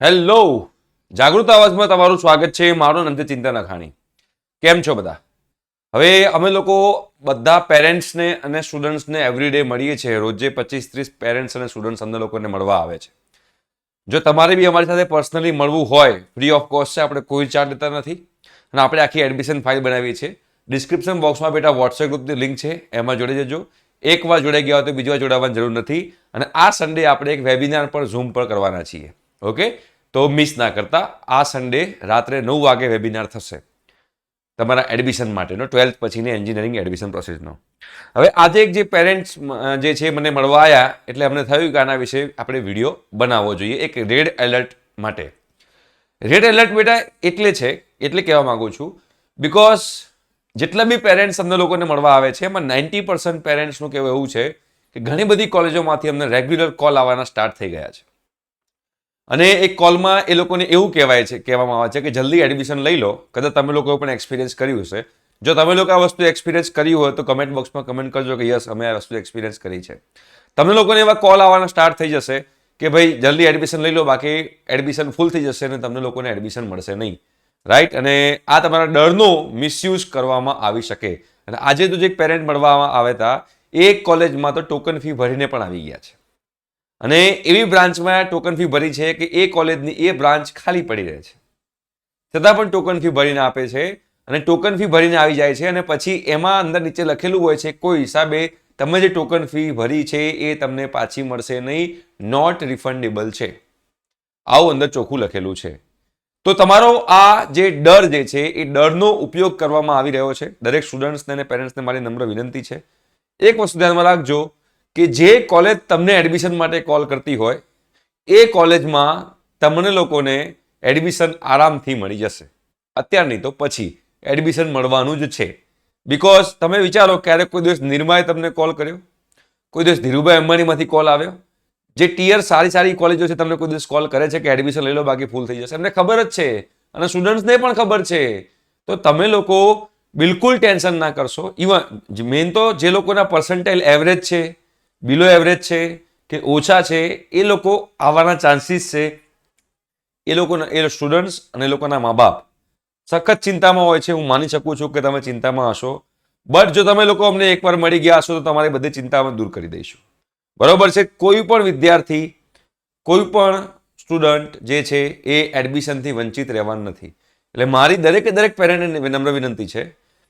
Hello, જાગૃત અવાજમાં તમારું સ્વાગત છે. મારું નામ છે ચિંતન અખાણી. કેમ છો બધા? હવે અમે લોકો બધા પેરેન્ટ્સને અને સ્ટુડન્ટ્સને એવરીડે મળીએ છીએ. રોજે 25-30 પેરેન્ટ્સ અને સ્ટુડન્ટ્સ અમને લોકોને મળવા આવે છે. જો તમારે બી અમારી સાથે પર્સનલી મળવું હોય, ફ્રી ઓફ કોસ્ટ છે, આપણે કોઈ ચાર્જ લેતા નથી અને આપણે આખી એડમિશન ફાઇલ બનાવીએ છીએ. ડિસ્ક્રિપ્શન બોક્સમાં બેટા વોટ્સએપ ગ્રુપની લિંક છે, એમાં જોડી જજો. એકવાર જોડાઈ ગયા હોય તો બીજી વાર જોડાવાની જરૂર નથી. અને આ સન્ડે આપણે એક વેબિનાર પર ઝૂમ પર કરવાના છીએ. ઓકે, તો મિસ ના કરતા. આ સન્ડે રાત્રે 9 વાગે વેબિનાર થશે તમારા એડમિશન માટેનો, 12th પછીની એન્જિનિયરિંગ એડમિશન પ્રોસેસનો. હવે આજે એક જે પેરેન્ટ્સ જે છે મને મળવા આવ્યા, એટલે અમને થયું કે આના વિશે આપણે વિડીયો બનાવવો જોઈએ એક રેડ એલર્ટ માટે. રેડ એલર્ટ બેટા એટલે કહેવા માગું છું બિકોઝ જેટલા બી પેરેન્ટ્સ અમને લોકોને મળવા આવે છે એમાં 90% પેરેન્ટ્સનું કહેવું એવું છે કે ઘણી બધી કોલેજોમાંથી અમને રેગ્યુલર કોલ આવવાના સ્ટાર્ટ થઈ ગયા છે. અને એક કોલમાં એ લોકોને એવું કહેવામાં આવે છે કે જલ્દી એડમિશન લઈ લો. કદાચ તમે લોકોએ પણ એક્સપિરિયન્સ કર્યું હશે. જો તમે લોકો આ વસ્તુ એક્સપિરિયન્સ કર્યું હોય તો કમેન્ટ બોક્સમાં કમેન્ટ કરજો કે યસ અમે આ વસ્તુ એક્સપિરિયન્સ કરી છે. તમને લોકોને એવા કોલ આવવાના સ્ટાર્ટ થઈ જશે કે ભાઈ જલ્દી એડમિશન લઈ લો, બાકી એડમિશન ફૂલ થઈ જશે અને તમને લોકોને એડમિશન મળશે નહીં. રાઈટ? અને આ તમારા ડરનો મિસયુઝ કરવામાં આવી શકે. અને આજે તો જે એક પેરેન્ટ મળવામાં આવ્યા હતા એ કોલેજમાં તો ટોકન ફી ભરીને પણ આવી ગયા છે. અને એવી બ્રાન્ચમાં ટોકન ફી ભરી છે કે એ કોલેજની એ બ્રાન્ચ ખાલી પડી રહે છે, છતાં પણ ટોકન ફી ભરીને આપે છે. અને ટોકન ફી ભરીને આવી જાય છે અને પછી એમાં અંદર નીચે લખેલું હોય છે કોઈ હિસાબે તમે જે ટોકન ફી ભરી છે એ તમને પાછી મળશે નહીં, નોટ રિફંડેબલ છે, આવું અંદર ચોખ્ખું લખેલું છે. તો તમારો આ જે ડર જે છે એ ડરનો ઉપયોગ કરવામાં આવી રહ્યો છે. દરેક સ્ટુડન્ટ્સને અને પેરેન્ટ્સને મારી નમ્ર વિનંતી છે, એક વસ્તુ ધ્યાનમાં રાખજો કે જે કોલેજ તમને એડમિશન માટે કોલ કરતી હોય એ કોલેજમાં તમને લોકોને એડમિશન આરામથી મળી જશે. અત્યાર નહીં તો પછી એડમિશન મળવાનું જ છે. બિકોઝ તમે વિચારો, ક્યારેક કોઈ દિવસ નિર્માએ તમને કોલ કર્યો? કોઈ દિવસ ધીરુભાઈ અંબાણીમાંથી કોલ આવ્યો? જે ટીયર સારી કોલેજો છે તમને કોઈ દિવસ કોલ કરે છે કે એડમિશન લઈ લો બાકી ફૂલ થઈ જશે? એમને ખબર જ છે અને સ્ટુડન્ટ્સને પણ ખબર છે. તો તમે લોકો બિલકુલ ટેન્શન ના કરશો. ઇવન મેઇન તો જે લોકોના પર્સન્ટાઇલ એવરેજ છે, બિલો એવરેજ છે કે ઓછા છે, એ લોકો આવવાના ચાન્સીસ છે. એ સ્ટુડન્ટ્સ અને એ લોકોના મા બાપ સખત ચિંતામાં હોય છે. હું માની શકું છું કે તમે ચિંતામાં હશો, બટ જો તમે લોકો અમને એકવાર મળી ગયા હશો તો તમારી બધી ચિંતા અમે દૂર કરી દઈશું. બરોબર છે? કોઈ પણ વિદ્યાર્થી, કોઈ પણ સ્ટુડન્ટ જે છે એ એડમિશનથી વંચિત રહેવાનું નથી. એટલે મારી દરેક પેરેન્ટને નમ્ર વિનંતી છે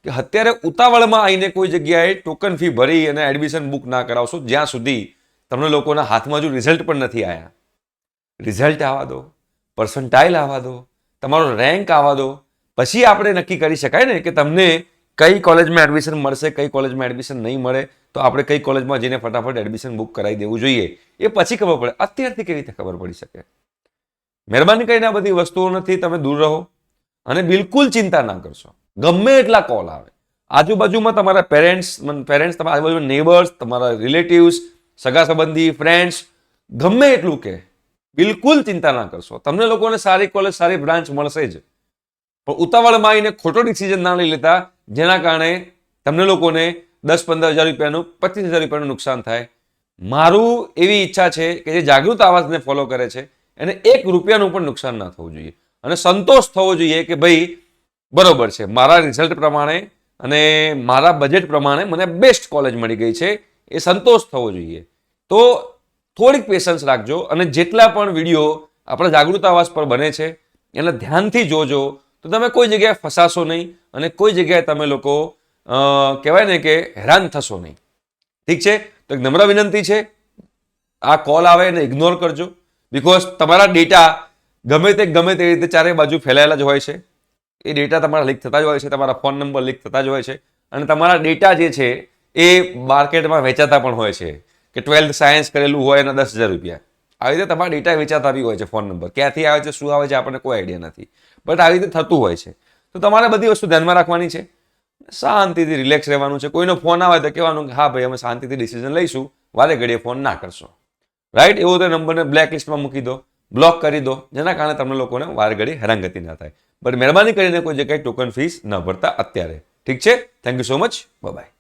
કે અત્યારે ઉતાવળમાં આવીને કોઈ જગ્યાએ ટોકન ફી ભરી અને એડમિશન બુક ના કરાવશો જ્યાં સુધી તમને લોકોના હાથમાં જો રિઝલ્ટ પણ નથી આવ્યા. રિઝલ્ટ આવવા દો, પર્સન્ટાઇલ આવવા દો, તમારો રેન્ક આવવા દો, પછી આપણે નક્કી કરી શકાય ને કે તમને કઈ કોલેજમાં એડમિશન મળશે, કઈ કોલેજમાં એડમિશન નહીં મળે. તો આપણે કઈ કોલેજમાં જઈને ફટાફટ એડમિશન બુક કરાવી દેવું જોઈએ, એ પછી ખબર પડે. અત્યારથી કેવી રીતે ખબર પડી શકે? મહેરબાની કરીને આ બધી વસ્તુઓ નથી, તમે દૂર રહો અને બિલકુલ ચિંતા ના કરશો. ગમે એટલા કોલ આવે, આજુબાજુમાં તમારા પેરેન્ટ્સ, તમારા આજુબાજુના નેબર્સ, તમારા રિલેટિવ્સ, સગા સંબંધી, ફ્રેન્ડ્સ ગમે એટલું કે બિલકુલ ચિંતા ના કરશો. તમને લોકોને સારી કોલેજ, સારી બ્રાન્ચ મળશે જ. પણ ઉતાવળમાં આવીને ખોટો ડિસિઝન ના લઈ લેતા જેના કારણે તમને લોકોને 10-15 હજાર રૂપિયાનું, 25 હજાર રૂપિયાનું નુકસાન થાય. મારું એવી ઈચ્છા છે કે જે જાગૃત આવાજને ફોલો કરે છે એને 1 રૂપિયાનું પણ નુકસાન ના થવું જોઈએ અને સંતોષ થવો જોઈએ કે ભાઈ બરોબર છે, મારા રિઝલ્ટ પ્રમાણે અને મારા બજેટ પ્રમાણે મને બેસ્ટ કોલેજ મળી ગઈ છે, એ સંતોષ થવો જોઈએ. તો થોડીક પેશન્સ રાખજો અને જેટલા પણ વિડીયો આપણા જાગૃત આવાજ પર બને છે એને ધ્યાનથી જોજો, તો તમે કોઈ જગ્યાએ ફસાશો નહીં અને કોઈ જગ્યાએ તમે લોકો કહેવાય ને કે હેરાન થશો નહીં. ઠીક છે? તો એક નમ્ર વિનંતી છે, આ કોલ આવે એને ઇગ્નોર કરજો. બિકોઝ તમારા ડેટા ગમે તે રીતે ચારે બાજુ ફેલાયેલા જ હોય છે. એ ડેટા તમારા લીક થતા જ હોય છે, તમારા ફોન નંબર લીક થતા જ હોય છે અને તમારા ડેટા જે છે એ માર્કેટમાં વેચાતા પણ હોય છે કે 12th સાયન્સ કરેલું હોય એના 10,000 રૂપિયા. આવી રીતે તમારા ડેટા વેચાતા બી હોય છે. ફોન નંબર ક્યાંથી આવે છે, શું આવે છે, આપણને કોઈ આઈડિયા નથી, બટ આવી રીતે થતું હોય છે. તો તમારે બધી વસ્તુ ધ્યાનમાં રાખવાની છે, શાંતિથી રિલેક્સ રહેવાનું છે. કોઈનો ફોન આવે તો કહેવાનું કે હા ભાઈ અમે શાંતિથી ડિસિઝન લઈશું, વારે ઘડીએ ફોન ના કરશો. રાઈટ? એવો તો નંબરને બ્લેક લિસ્ટમાં મૂકી દો, બ્લોક કરી દો, જેના કારણે તમને લોકોને વારે ઘડી હેરાનગતિ ના થાય. બટ મહેરબાની કરીને કોઈ જગ્યાએ ટોકન ફીસ ન ભરતા અત્યારે. ઠીક છે? Thank you so much. By.